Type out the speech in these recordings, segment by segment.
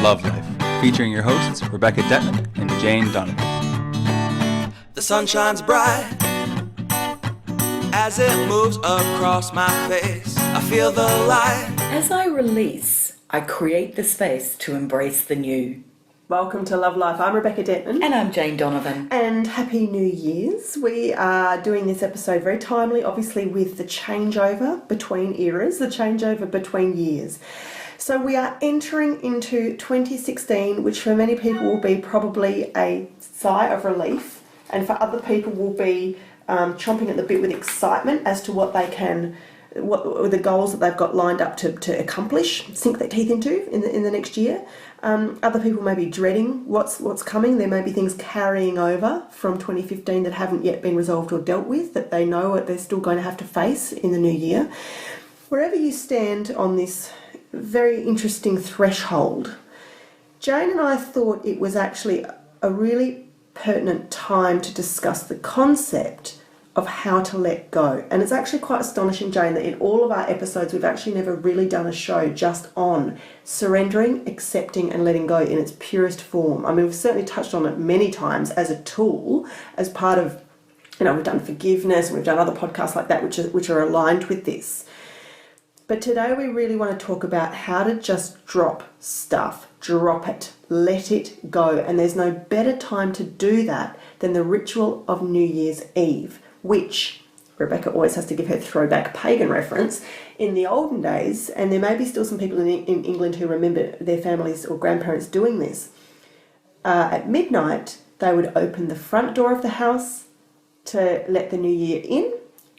Love Life, featuring your hosts Rebecca Detman and Jane Donovan. The sun shines bright as it moves across my face. I feel the light. As I release, I create the space to embrace the new. Welcome to Love Life. I'm Rebecca Detman. And I'm Jane Donovan. And Happy New Year's. We are doing this episode very timely, obviously, with the changeover between eras, the changeover between years. So we are entering into 2016, which for many people will be probably a sigh of relief, and for other people will be chomping at the bit with excitement as to what they can, what the goals that they've got lined up to accomplish, sink their teeth into in the next year. Other people may be dreading what's coming. There may be things carrying over from 2015 that haven't yet been resolved or dealt with, that they know they're still going to have to face in the new year. Wherever you stand on this very interesting threshold, Jane and I thought it was actually a really pertinent time to discuss the concept of how to let go. And it's actually quite astonishing, Jane, that in all of our episodes we've actually never really done a show just on surrendering, accepting and letting go in its purest form. I mean, we've certainly touched on it many times as a tool, as part of, we've done forgiveness and we've done other podcasts like that which are aligned with this. But today we really want to talk about how to just drop stuff, drop it, let it go. And there's no better time to do that than the ritual of New Year's Eve, which Rebecca always has to give her throwback pagan reference. In the olden days, and there may be still some people in England who remember their families or grandparents doing this, at midnight they would open the front door of the house to let the new year in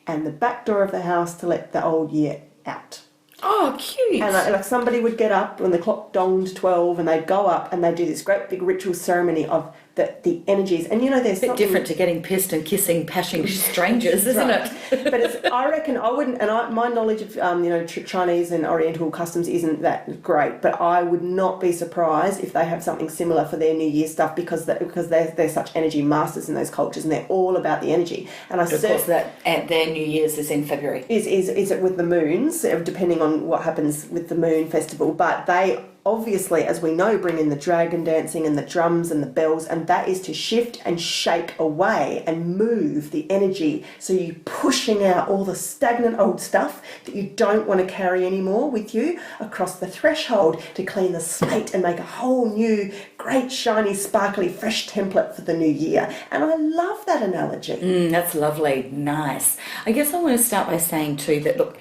and the back door of the house to let the old year out. Oh, cute. And like somebody would get up when the clock donged 12 and they'd go up and they'd do this great big ritual ceremony of the energies. And there's a bit different to getting pissed and kissing, pashing strangers, isn't it? But I reckon I wouldn't, and my knowledge of Chinese and Oriental customs isn't that great, but I would not be surprised if they have something similar for their New Year stuff because they're such energy masters in those cultures and they're all about the energy. And of course that their New Year's is in February. Is it with the moons, depending on what happens with the moon festival, but they obviously, as we know, bring in the dragon dancing and the drums and the bells, and that is to shift and shake away and move the energy. So you're pushing out all the stagnant old stuff that you don't want to carry anymore with you across the threshold to clean the slate and make a whole new, great, shiny, sparkly, fresh template for the new year. And I love that analogy. That's lovely. Nice. I guess I want to start by saying too that, look,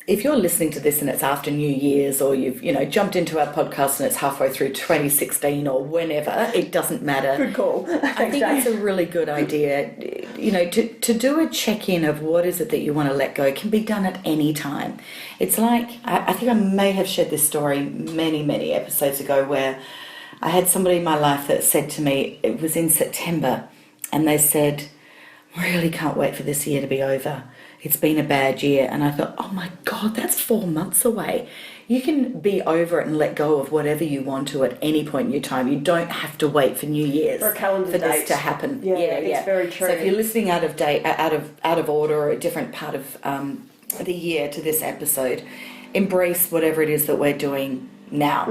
if you're listening to this and it's after New Year's, or you've jumped into our podcast and it's halfway through 2016 or whenever, it doesn't matter. Good call. I think it's a really good idea. To do a check-in of what is it that you want to let go can be done at any time. It's like, I think I may have shared this story many, many episodes ago, where I had somebody in my life that said to me, it was in September, and they said, I really can't wait for this year to be over. It's been a bad year. And I thought, oh my God, that's 4 months away. You can be over it and let go of whatever you want to at any point in your time. You don't have to wait for New Year's for a calendar for date. This to happen. Yeah, it's very true. So if you're listening out of date, out of order, or a different part of the year to this episode, embrace whatever it is that we're doing now.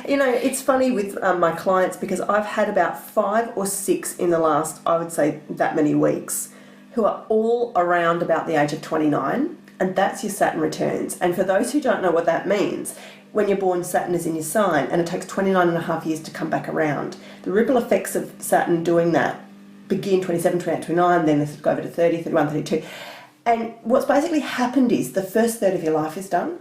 It's funny with my clients, because I've had about 5 or 6 in the last, I would say, that many weeks, who are all around about the age of 29, and that's your Saturn returns. And for those who don't know what that means, when you're born, Saturn is in your sign, and it takes 29 and a half years to come back around. The ripple effects of Saturn doing that begin 27, 28, 29, then they go over to 30, 31, 32. And what's basically happened is the first third of your life is done,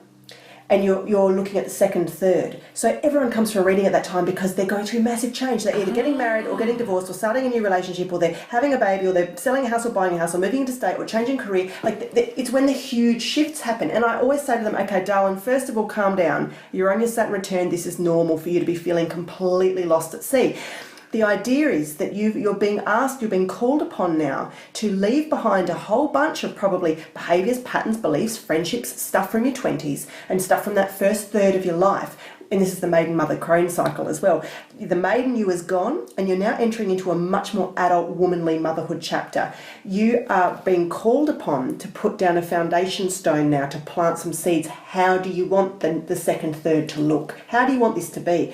and you're looking at the second third. So everyone comes for a reading at that time because they're going through massive change. They're either getting married or getting divorced or starting a new relationship, or they're having a baby, or they're selling a house or buying a house or moving into state or changing career. It's when the huge shifts happen. And I always say to them, okay, darling, first of all, calm down. You're on your Saturn return. This is normal for you to be feeling completely lost at sea. The idea is that you're being asked, you're being called upon now to leave behind a whole bunch of probably behaviours, patterns, beliefs, friendships, stuff from your 20s and stuff from that first third of your life, and this is the maiden mother crone cycle as well. The maiden you is gone, and you're now entering into a much more adult womanly motherhood chapter. You are being called upon to put down a foundation stone now, to plant some seeds. How do you want the second third to look? How do you want this to be?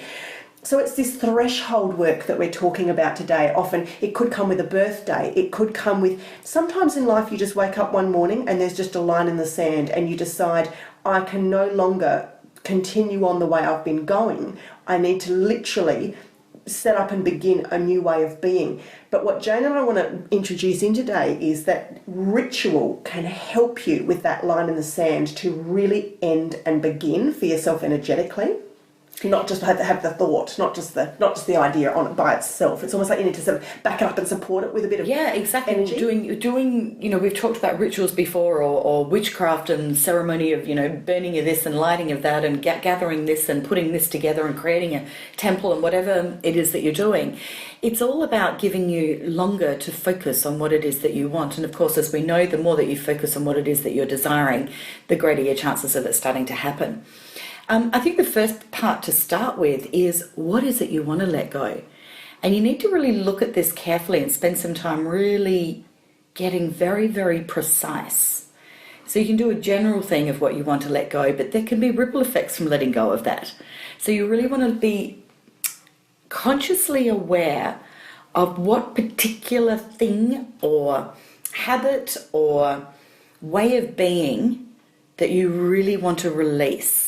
So it's this threshold work that we're talking about today. Often it could come with a birthday. It could come with, sometimes in life you just wake up one morning and there's just a line in the sand and you decide, I can no longer continue on the way I've been going. I need to literally set up and begin a new way of being. But what Jane and I want to introduce in today is that ritual can help you with that line in the sand to really end and begin for yourself energetically. Not just have the thought, not just the idea on it by itself. It's almost like you need to sort of back it up and support it with a bit of exactly. energy. Doing, we've talked about rituals before, or witchcraft and ceremony of, burning of this and lighting of that and gathering this and putting this together and creating a temple and whatever it is that you're doing. It's all about giving you longer to focus on what it is that you want. And of course, as we know, the more that you focus on what it is that you're desiring, the greater your chances of it starting to happen. I think the first part to start with is, what is it you want to let go? And you need to really look at this carefully and spend some time really getting very, very precise. So you can do a general thing of what you want to let go, but there can be ripple effects from letting go of that. So you really want to be consciously aware of what particular thing or habit or way of being that you really want to release,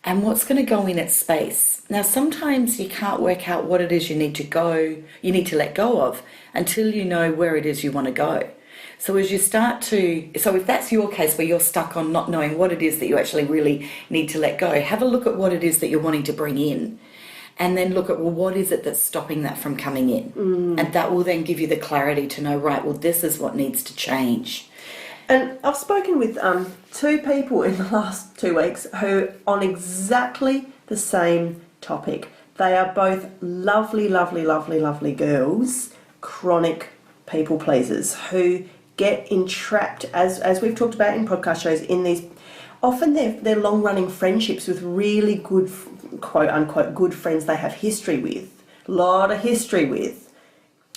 and what's going to go in its space. Now, sometimes you can't work out what it is you need to let go of until you know where it is you want to go. So as you so if that's your case where you're stuck on not knowing what it is that you actually really need to let go, have a look at what it is that you're wanting to bring in, and then look at, well, what is it that's stopping that from coming in? And that will then give you the clarity to know, right, well, this is what needs to change. And I've spoken with two people in the last 2 weeks who on exactly the same topic. They are both lovely, lovely, lovely, lovely girls, chronic people pleasers who get entrapped, as we've talked about in podcast shows, in these, often they're long-running friendships with really good, quote-unquote, good friends they have history with, a lot of history with,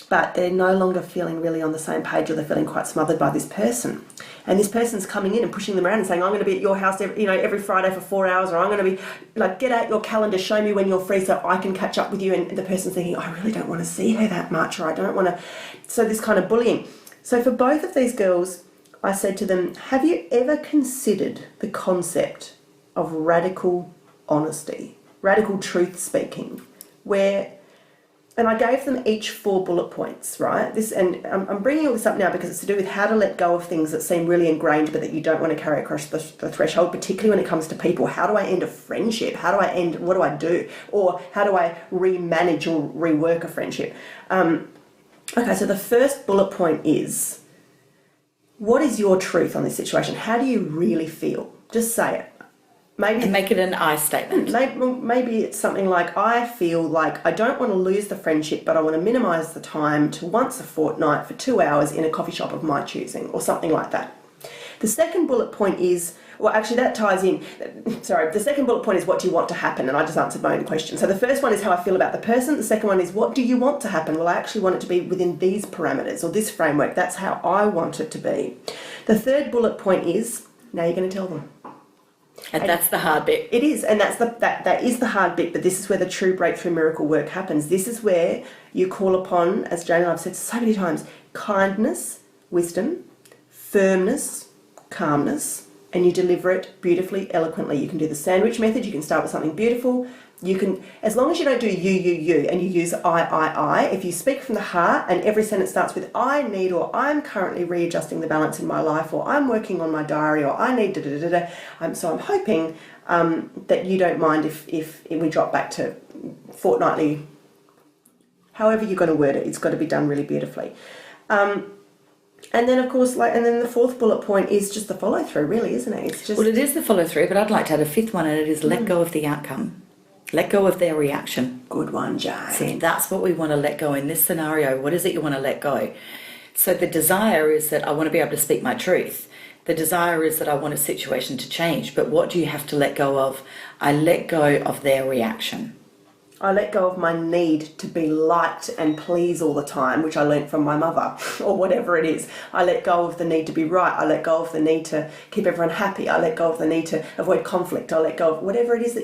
but they're no longer feeling really on the same page, or they're feeling quite smothered by this person. And this person's coming in and pushing them around and saying, I'm going to be at your house every Friday for 4 hours, or I'm going to be, like, get out your calendar, show me when you're free so I can catch up with you. And the person's thinking, I really don't want to see her that much, or I don't want to. So this kind of bullying. So for both of these girls, I said to them, have you ever considered the concept of radical honesty, radical truth speaking, where... And I gave them each 4 bullet points, right? I'm bringing all this up now because it's to do with how to let go of things that seem really ingrained but that you don't want to carry across the threshold, particularly when it comes to people. How do I end a friendship? What do I do? Or how do I remanage or rework a friendship? Okay, so the first bullet point is, what is your truth on this situation? How do you really feel? Just say it. And make it an I statement. Maybe it's something like, I feel like I don't want to lose the friendship, but I want to minimise the time to once a fortnight for 2 hours in a coffee shop of my choosing, or something like that. The second bullet point is, well, actually that ties in, sorry, the second bullet point is, what do you want to happen? And I just answered my own question. So the first one is how I feel about the person. The second one is, what do you want to happen? Well, I actually want it to be within these parameters or this framework. That's how I want it to be. The third bullet point is, now you're going to tell them. And that's the hard bit. It is, and that is the hard bit, but this is where the true breakthrough miracle work happens. This is where you call upon, as Jane and I have said so many times, kindness, wisdom, firmness, calmness, and you deliver it beautifully, eloquently. You can do the sandwich method. You can start with something beautiful. You can, as long as you don't do you, and you use I, if you speak from the heart and every sentence starts with I need, or I'm currently readjusting the balance in my life, or I'm working on my diary, or I need so I'm hoping that you don't mind if we drop back to fortnightly, however you're going to word it, it's got to be done really beautifully. And then, of course, and then the fourth bullet point is just the follow through, really, isn't it? It's just... Well, it is the follow through, but I'd like to add a fifth one, and it is let go of the outcome. Let go of their reaction. Good one, Jane. See, that's what we want to let go in this scenario. What is it you want to let go? So the desire is that I want to be able to speak my truth. The desire is that I want a situation to change, but what do you have to let go of? I let go of their reaction. I let go of my need to be liked and please all the time, which I learnt from my mother, or whatever it is. I let go of the need to be right. I let go of the need to keep everyone happy. I let go of the need to avoid conflict. I let go of whatever it is that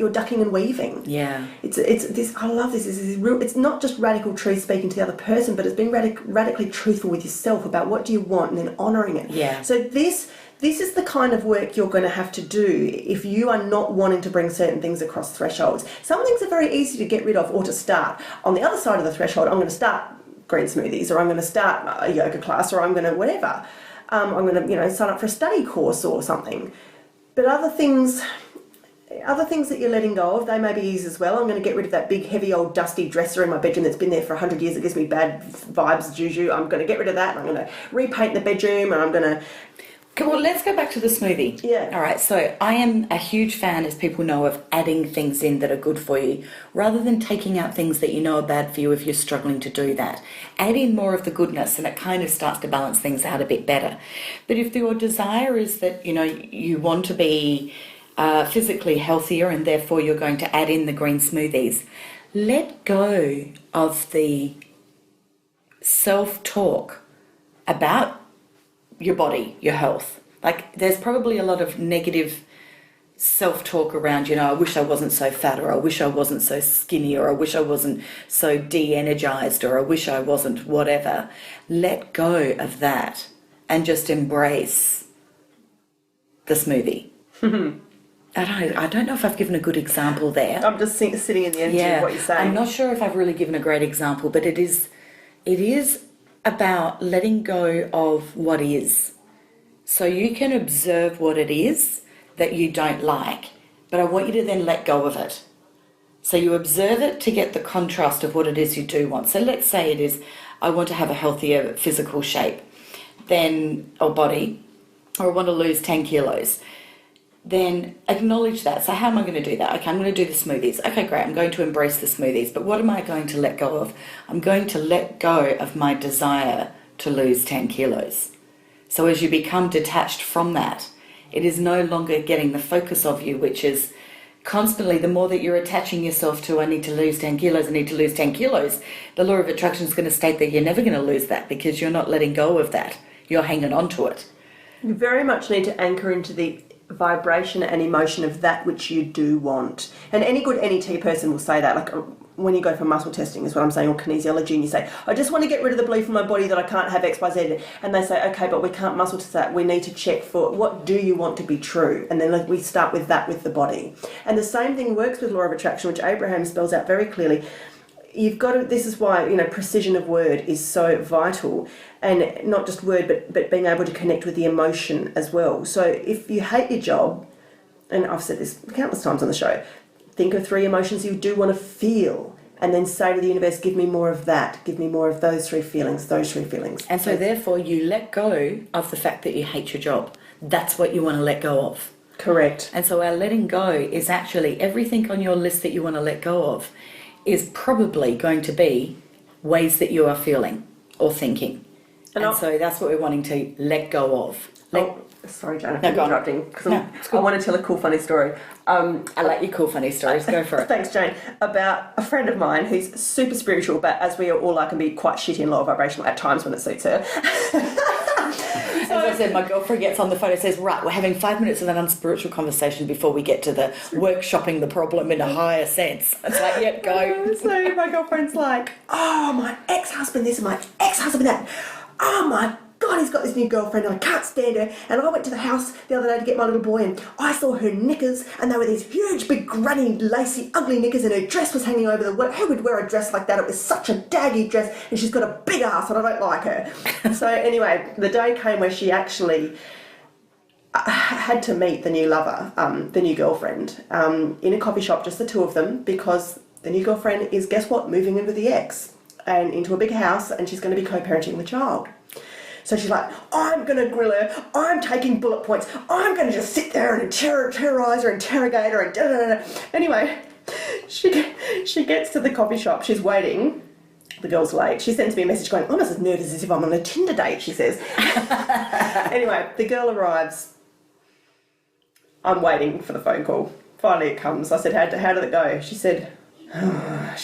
you're ducking and weaving. Yeah. It's this. I love this. This is real. It's not just radical truth speaking to the other person, but it's being radically truthful with yourself about what do you want and then honouring it. Yeah. So this is the kind of work you're going to have to do if you are not wanting to bring certain things across thresholds. Some things are very easy to get rid of or to start. On the other side of the threshold, I'm going to start green smoothies, or I'm going to start a yoga class, or I'm going to whatever. I'm going to sign up for a study course or something. But other things that you're letting go of, they may be easy as well. I'm going to get rid of that big, heavy, old, dusty dresser in my bedroom that's been there for 100 years. It gives me bad vibes, juju. I'm going to get rid of that. I'm going to repaint the bedroom, and I'm going to... Okay, well, let's go back to the smoothie. Yeah. All right, so I am a huge fan, as people know, of adding things in that are good for you, rather than taking out things that you know are bad for you if you're struggling to do that. Add in more of the goodness, and it kind of starts to balance things out a bit better. But if your desire is that, you want to be physically healthier, and therefore you're going to add in the green smoothies, let go of the self-talk about your body, your health. Like, there's probably a lot of negative self-talk around, I wish I wasn't so fat, or I wish I wasn't so skinny, or I wish I wasn't so de-energized, or I wish I wasn't whatever. Let go of that and just embrace the smoothie. I don't know if I've given a good example there. I'm just sitting in the energy of what you're saying. I'm not sure if I've really given a great example, but it is about letting go of what is. So you can observe what it is that you don't like, but I want you to then let go of it. So you observe it to get the contrast of what it is you do want. So let's say it is, I want to have a healthier physical shape or body, or I want to lose 10 kilos. Then acknowledge that. So how am I going to do that? Okay, I'm going to do the smoothies. Okay, great. I'm going to embrace the smoothies. But what am I going to let go of? I'm going to let go of my desire to lose 10 kilos. So as you become detached from that, it is no longer getting the focus of you, which is constantly, the more that you're attaching yourself to, I need to lose 10 kilos, I need to lose 10 kilos, the law of attraction is going to state that you're never going to lose that, because you're not letting go of that. You're hanging on to it. You very much need to anchor into the vibration and emotion of that which you do want. And any good NET person will say that, like when you go for muscle testing is what I'm saying, or kinesiology, and you say, I just want to get rid of the belief in my body that I can't have XYZ, and they say, okay, but we can't muscle test that. We need to check for what do you want to be true, and then we start with that with the body. And the same thing works with law of attraction, which Abraham spells out very clearly. You've got to, this is why, precision of word is so vital, and not just word, but being able to connect with the emotion as well. So if you hate your job, and I've said this countless times on the show, think of 3 emotions you do want to feel, and then say to the universe, give me more of that, give me more of those 3 feelings, those 3 feelings. And so therefore you let go of the fact that you hate your job. That's what you want to let go of. Correct. And so our letting go is actually everything on your list that you want to let go of is probably going to be ways that you are feeling or thinking. And so that's what we're wanting to let go of. Sorry, Jane, I'm interrupting, because I want to tell a cool, funny story. I like your cool, funny stories. Go for it. Thanks, Jane. About a friend of mine who's super spiritual, but as we all are, can be quite shitty and low vibrational at times when it suits her. As I said, my girlfriend gets on the phone and says, right, we're having 5 minutes of an unspiritual conversation before we get to the workshopping the problem in a higher sense. It's like, yeah, go. So my girlfriend's like, oh, my ex-husband this and my ex-husband that. Oh, my God, he's got this new girlfriend and I can't stand her. And I went to the house the other day to get my little boy, and I saw her knickers, and they were these huge, big, grunny, lacy, ugly knickers, and her dress was hanging over who would wear a dress like that? It was such a daggy dress, and she's got a big ass and I don't like her. So anyway, the day came where she actually had to meet the new lover, the new girlfriend, in a coffee shop, just the two of them, because the new girlfriend is, guess what, moving in with the ex and into a big house, and she's going to be co-parenting the child. So she's like, I'm going to grill her, I'm taking bullet points, I'm going to just sit there and terrorise her, interrogate her, and da-da-da-da. Anyway, she gets to the coffee shop, she's waiting The girl's late. She sends me a message going, I'm as nervous as if I'm on a Tinder date, she says. Anyway, the girl arrives. I'm waiting for the phone call. Finally it comes. I said, how did it go? She said, I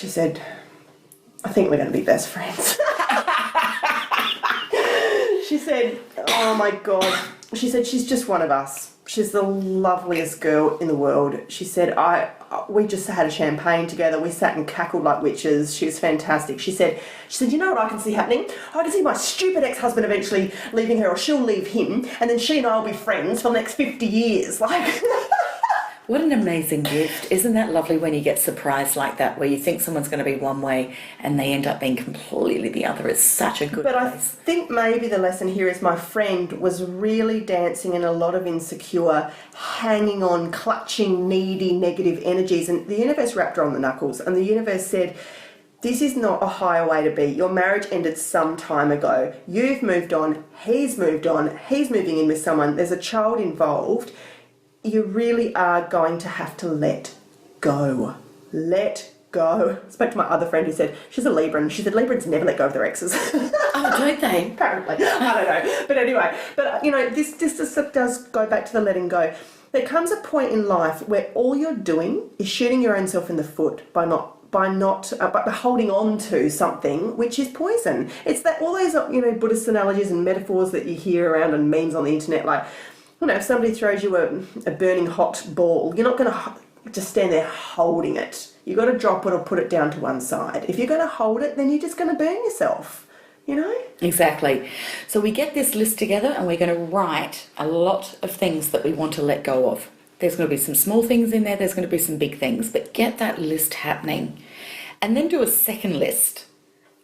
think we're going to be best friends. She said, oh my God. She said, she's just one of us. She's the loveliest girl in the world. She said, we just had a champagne together. We sat and cackled like witches. She was fantastic. She said, you know what I can see happening? I can see my stupid ex-husband eventually leaving her, or she'll leave him, and then she and I will be friends for the next 50 years. Like... What an amazing gift. Isn't that lovely when you get surprised like that, where you think someone's going to be one way and they end up being completely the other? It's such a good But place. I think maybe the lesson here is my friend was really dancing in a lot of insecure, hanging on, clutching, needy, negative energies. And the universe wrapped her on the knuckles. And the universe said, this is not a higher way to be. Your marriage ended some time ago. You've moved on. He's moved on. He's moving in with someone. There's a child involved. You really are going to have to let go. Let go. I spoke to my other friend who said, she's a Libra, and she said Librans never let go of their exes. Oh, don't they? Apparently. I don't know. But anyway, this does go back to the letting go. There comes a point in life where all you're doing is shooting your own self in the foot by holding on to something which is poison. It's that all those Buddhist analogies and metaphors that you hear around and memes on the internet, like, if somebody throws you a burning hot ball, you're not going to just stand there holding it. You've got to drop it or put it down to one side. If you're going to hold it, then you're just going to burn yourself, Exactly. So we get this list together and we're going to write a lot of things that we want to let go of. There's going to be some small things in there, there's going to be some big things, but get that list happening. And then do a second list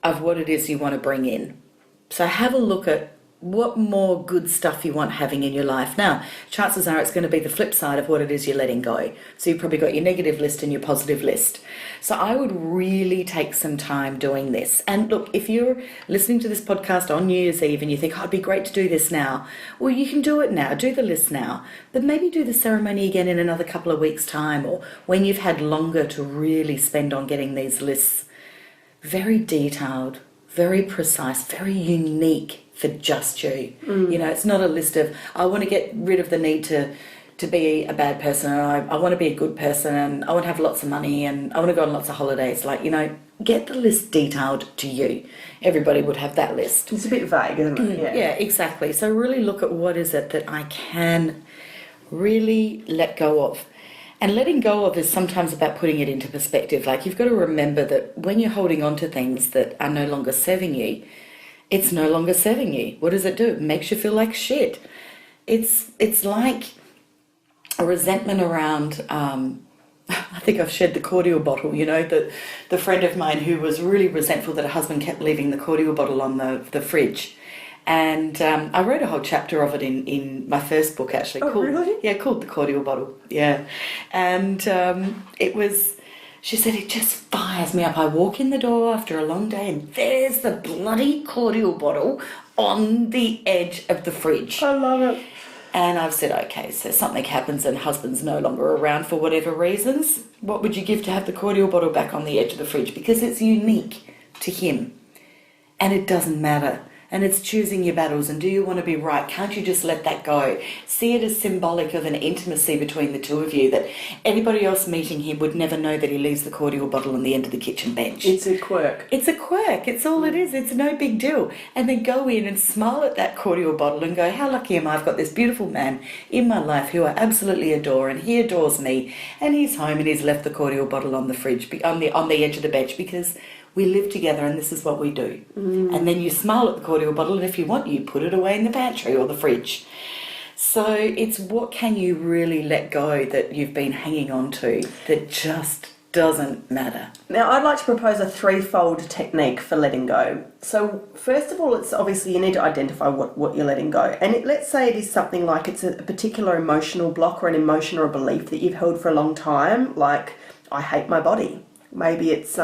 of what it is you want to bring in. So have a look at what more good stuff you want having in your life. Now, chances are it's going to be the flip side of what it is you're letting go. So you've probably got your negative list and your positive list. So I would really take some time doing this. And look, if you're listening to this podcast on New Year's Eve and you think, it'd be great to do this now, well, you can do it now. Do the list now. But maybe do the ceremony again in another couple of weeks' time, or when you've had longer to really spend on getting these lists very detailed, very precise, very unique for just you. It's not a list of, I want to get rid of the need to be a bad person, and I want to be a good person, and I want to have lots of money, and I want to go on lots of holidays. Get the list detailed to you. Everybody would have that list. It's a bit vague, isn't it? Yeah, exactly. So really look at what is it that I can really let go of. And letting go of is sometimes about putting it into perspective. You've got to remember that when you're holding on to things that are no longer serving you, it's no longer serving you. What does it do? It makes you feel like shit. It's like a resentment around, I think I've shared the cordial bottle, the friend of mine who was really resentful that her husband kept leaving the cordial bottle on the fridge. And I wrote a whole chapter of it in my first book, actually. Really? Yeah, called The Cordial Bottle. Yeah. And she said, it just fires me up. I walk in the door after a long day and there's the bloody cordial bottle on the edge of the fridge. I love it. And I've said, okay, so something happens and husband's no longer around for whatever reasons. What would you give to have the cordial bottle back on the edge of the fridge? Because it's unique to him. And it doesn't matter. And it's choosing your battles, and do you want to be right? Can't you just let that go? See it as symbolic of an intimacy between the two of you, that anybody else meeting him would never know that he leaves the cordial bottle on the end of the kitchen bench. It's a quirk. It's a quirk. It's all it is. It's no big deal. And then go in and smile at that cordial bottle and go, how lucky am I? I've got this beautiful man in my life who I absolutely adore, and he adores me, and he's home and he's left the cordial bottle on the fridge, on the edge of the bench, because we live together and this is what we do. And then you smile at the cordial bottle, and if you want, you put it away in the pantry or the fridge. So it's what can you really let go that you've been hanging on to that just doesn't matter. Now, I'd like to propose a threefold technique for letting go. So first of all, it's obviously you need to identify what you're letting go. And let's say it is something like it's a particular emotional block or an emotion or a belief that you've held for a long time, like, I hate my body. Maybe it's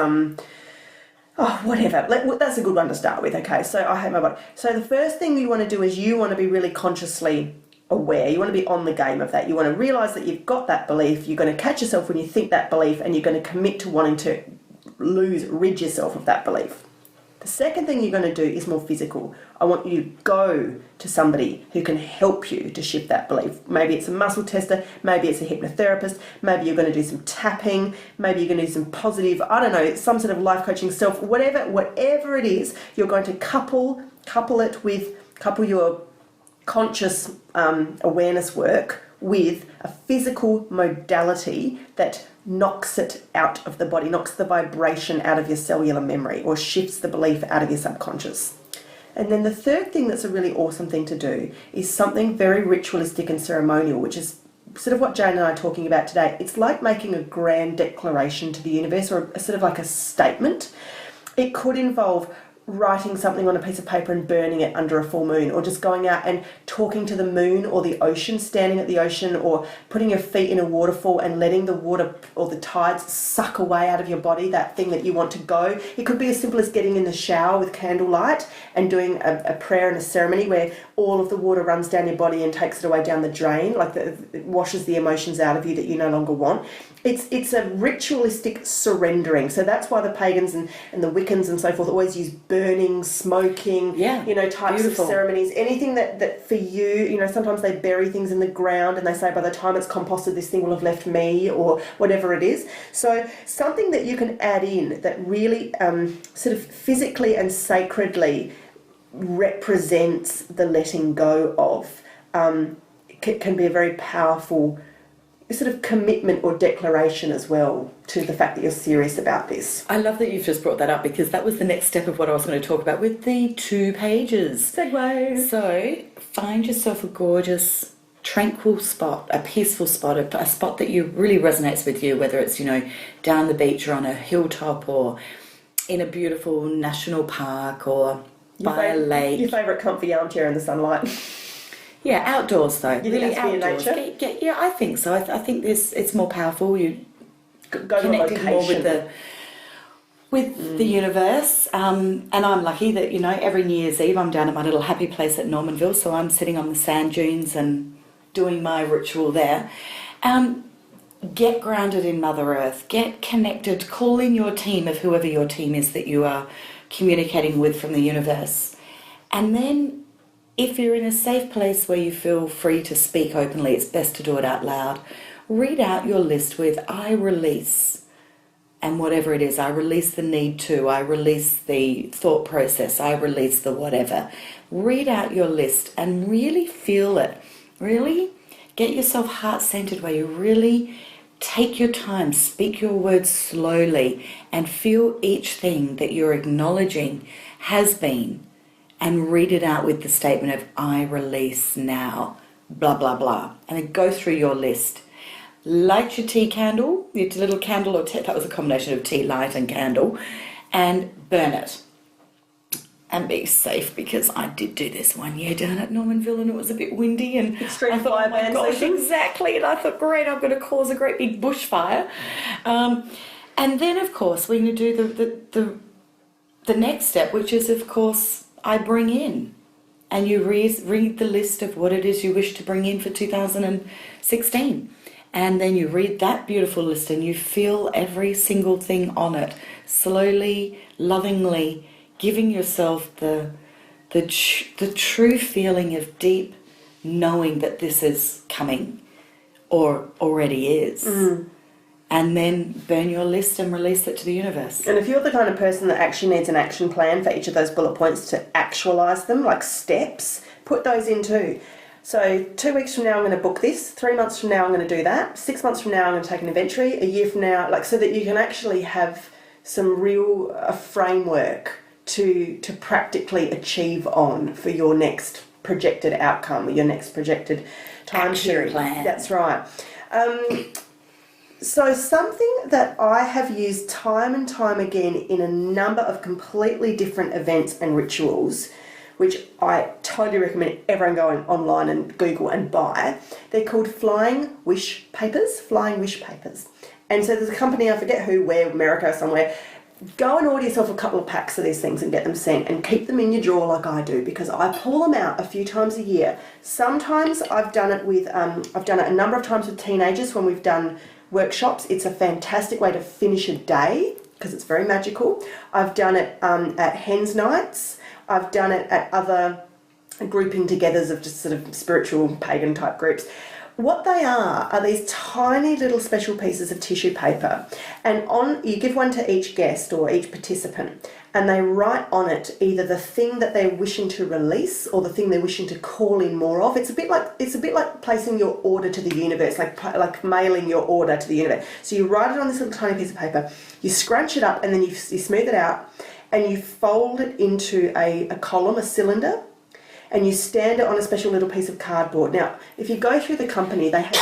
whatever. That's a good one to start with, okay? So I hate my body. So the first thing you want to do is you want to be really consciously aware. You want to be on the game of that. You want to realise that you've got that belief. You're going to catch yourself when you think that belief, and you're going to commit to wanting to rid yourself of that belief. The second thing you're going to do is more physical. I want you to go to somebody who can help you to shift that belief. Maybe it's a muscle tester, maybe it's a hypnotherapist, maybe you're going to do some tapping, maybe you're going to do some positive, I don't know, some sort of life coaching stuff, whatever it is, you're going to couple your conscious awareness work with a physical modality that knocks it out of the body, knocks the vibration out of your cellular memory, or shifts the belief out of your subconscious. And then the third thing that's a really awesome thing to do is something very ritualistic and ceremonial, which is sort of what Jane and I are talking about today. It's like making a grand declaration to the universe, or a sort of like a statement. It could involve writing something on a piece of paper and burning it under a full moon, or just going out and talking to the moon or the ocean, standing at the ocean, or putting your feet in a waterfall and letting the water or the tides suck away out of your body that thing that you want to go. It could be as simple as getting in the shower with candlelight and doing a prayer and a ceremony where all of the water runs down your body and takes it away down the drain, like it washes the emotions out of you that you no longer want. It's a ritualistic surrendering. So that's why the pagans and the Wiccans and so forth always use burning, smoking, types of ceremonies. Anything that for you, sometimes they bury things in the ground and they say by the time it's composted, this thing will have left me, or whatever it is. So something that you can add in that really sort of physically and sacredly represents the letting go of can be a very powerful sort of commitment or declaration as well to the fact that you're serious about this. I love that you've just brought that up, because that was the next step of what I was going to talk about with the 2 pages. Segway. So find yourself a gorgeous, tranquil spot, a peaceful spot, a spot that really resonates with you, whether it's, down the beach or on a hilltop or in a beautiful national park or by a lake. Your favourite comfy armchair in the sunlight. Yeah, outdoors though. You really think that's outdoors. nature? Yeah, I think so. I think it's more powerful. You Go to a connected more with the universe. And I'm lucky that every New Year's Eve I'm down at my little happy place at Normanville, so I'm sitting on the sand dunes and doing my ritual there. Get grounded in Mother Earth. Get connected. Call in your team of whoever your team is that you are communicating with from the universe, and then, if you're in a safe place where you feel free to speak openly, it's best to do it out loud. Read out your list with I release, and whatever it is, I release the need to, I release the thought process, I release the whatever. Read out your list and really feel it. Really get yourself heart-centered, where you really take your time, speak your words slowly, and feel each thing that you're acknowledging has been, and read it out with the statement of I release now, blah, blah, blah. And then go through your list. Light your tea candle, your little candle, or that was a combination of tea light and candle, and burn it. And be safe, because I did do this one year down at Normanville and it was a bit windy, and Extreme I thought, fire oh my ban gosh, season. exactly. And I thought, great, I'm going to cause a great big bushfire. And then, of course, we're going to do the next step, which is, of course, I bring in, and you read the list of what it is you wish to bring in for 2016, and then you read that beautiful list and you feel every single thing on it, slowly, lovingly, giving yourself the true feeling of deep knowing that this is coming or already is. And then burn your list and release it to the universe. And if you're the kind of person that actually needs an action plan for each of those bullet points to actualise them, like steps, put those in too. So 2 weeks from now I'm going to book this, 3 months from now I'm going to do that, 6 months from now I'm going to take an inventory, a year from now, so that you can actually have some real framework to practically achieve on for your next projected outcome, or your next projected time Action period. plan. That's right. So something that I have used time and time again in a number of completely different events and rituals, which I totally recommend everyone go online and Google and buy. They're called flying wish papers. And so there's a company, I forget who, where, America, somewhere. Go and order yourself a couple of packs of these things and get them sent, and keep them in your drawer like I do, because I pull them out a few times a year. Sometimes I've done it a number of times with teenagers when we've done workshops. It's a fantastic way to finish a day because it's very magical. I've done it at hens nights. I've done it at other grouping togethers of just sort of spiritual pagan type groups. What they are these tiny little special pieces of tissue paper, and you give one to each guest or each participant, and they write on it either the thing that they're wishing to release or the thing they're wishing to call in more of. It's a bit like placing your order to the universe, like mailing your order to the universe. So you write it on this little tiny piece of paper, you scrunch it up, and then you smooth it out, and you fold it into a column, a cylinder, and you stand it on a special little piece of cardboard. Now, if you go through the company, they have...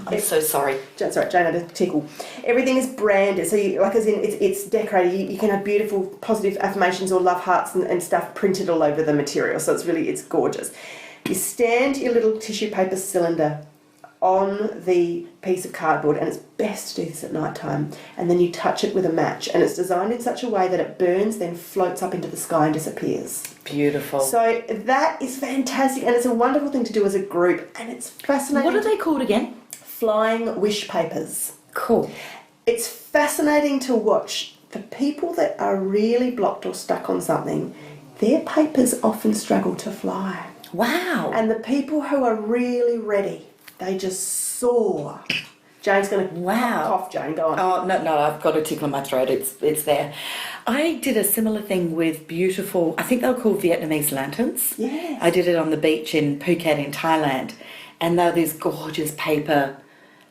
I'm so sorry. That's right, Jane had a tickle. Everything is branded, so it's decorated. You can have beautiful positive affirmations or love hearts and stuff printed all over the material, so it's gorgeous. You stand your little tissue paper cylinder on the piece of cardboard, and it's best to do this at night time, and then you touch it with a match, and it's designed in such a way that it burns, then floats up into the sky and disappears. Beautiful. So that is fantastic, and it's a wonderful thing to do as a group, and it's fascinating. What are they called again? Flying wish papers. Cool. It's fascinating to watch the people that are really blocked or stuck on something. Their papers often struggle to fly. Wow. And the people who are really ready, they just soar. Jane's going to cough, Jane, go on. Oh, no, I've got a tickle in my throat. It's there. I did a similar thing with beautiful, I think they were called Vietnamese lanterns. Yes. I did it on the beach in Phuket in Thailand. And they were these gorgeous paper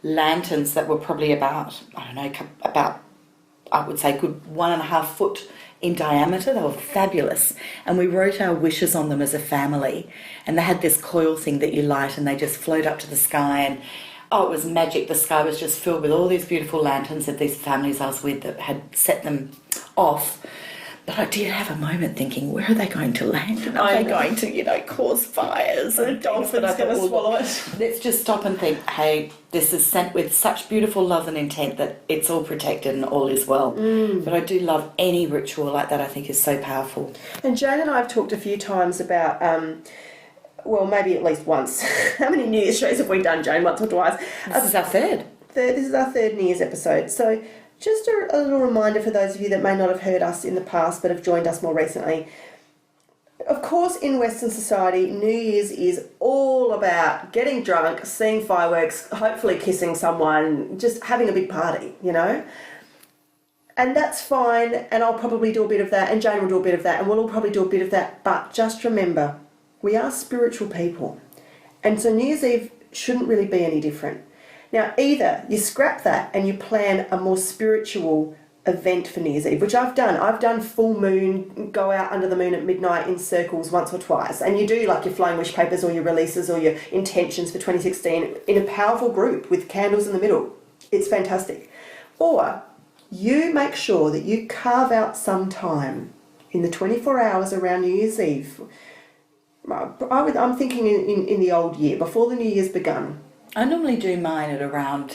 lanterns that were probably about, I would say, good 1.5 foot in diameter. They were fabulous, and we wrote our wishes on them as a family, and they had this coil thing that you light and they just float up to the sky, and it was magic. The sky was just filled with all these beautiful lanterns of these families I was with that had set them off. But I did have a moment thinking, where are they going to land? And are they going to, cause fires? And dolphins going to swallow it. Let's just stop and think, hey, this is sent with such beautiful love and intent that it's all protected and all is well. But I do love any ritual like that. I think is so powerful. And Jane and I have talked a few times about, maybe at least once. How many New Year's shows have we done, Jane? Once or twice? This is our third. This is our third New Year's episode. So just a little reminder for those of you that may not have heard us in the past but have joined us more recently. Of course, in Western society, New Year's is all about getting drunk, seeing fireworks, hopefully kissing someone, just having a big party, And that's fine, and I'll probably do a bit of that, and Jane will do a bit of that, and we'll all probably do a bit of that. But just remember, we are spiritual people. And so New Year's Eve shouldn't really be any different. Now, either you scrap that and you plan a more spiritual event for New Year's Eve, which I've done. I've done full moon, go out under the moon at midnight in circles once or twice. And you do like your flying wish papers or your releases or your intentions for 2016 in a powerful group with candles in the middle. It's fantastic. Or you make sure that you carve out some time in the 24 hours around New Year's Eve. I'm thinking in the old year, before the New Year's begun. I normally do mine at around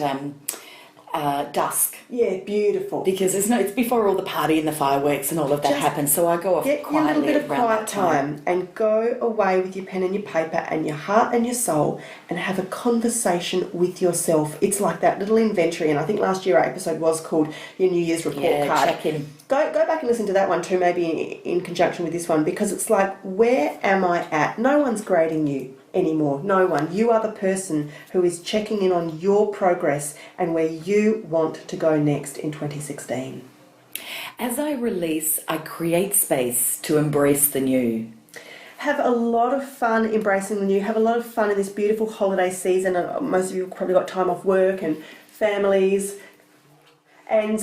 dusk. Yeah, beautiful. Because it's before all the party and the fireworks and all of that happens, so I go off get quietly. Get a little bit of around quiet time and go away with your pen and your paper and your heart and your soul and have a conversation with yourself. It's like that little inventory, and I think last year our episode was called your New Year's report card. Check in. Go back and listen to that one too, maybe in conjunction with this one, because it's like, where am I at? No one's grading you anymore. No one. You are the person who is checking in on your progress and where you want to go next in 2016. As I release, I create space to embrace the new. Have a lot of fun embracing the new. Have a lot of fun in this beautiful holiday season. Most of you have probably got time off work and families. And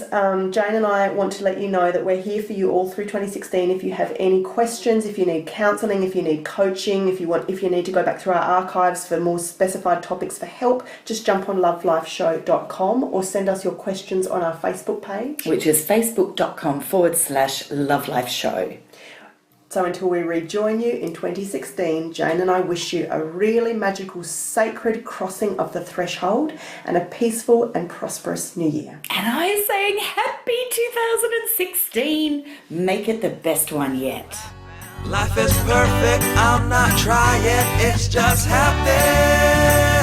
Jane and I want to let you know that we're here for you all through 2016. If you have any questions, if you need counselling, if you need coaching, if you need to go back through our archives for more specified topics for help, just jump on lovelifeshow.com or send us your questions on our Facebook page, which is facebook.com/lovelifeshow. So until we rejoin you in 2016, Jane and I wish you a really magical, sacred crossing of the threshold and a peaceful and prosperous new year. And I'm saying happy 2016. Make it the best one yet. Life is perfect, I'm not trying, it's just happening.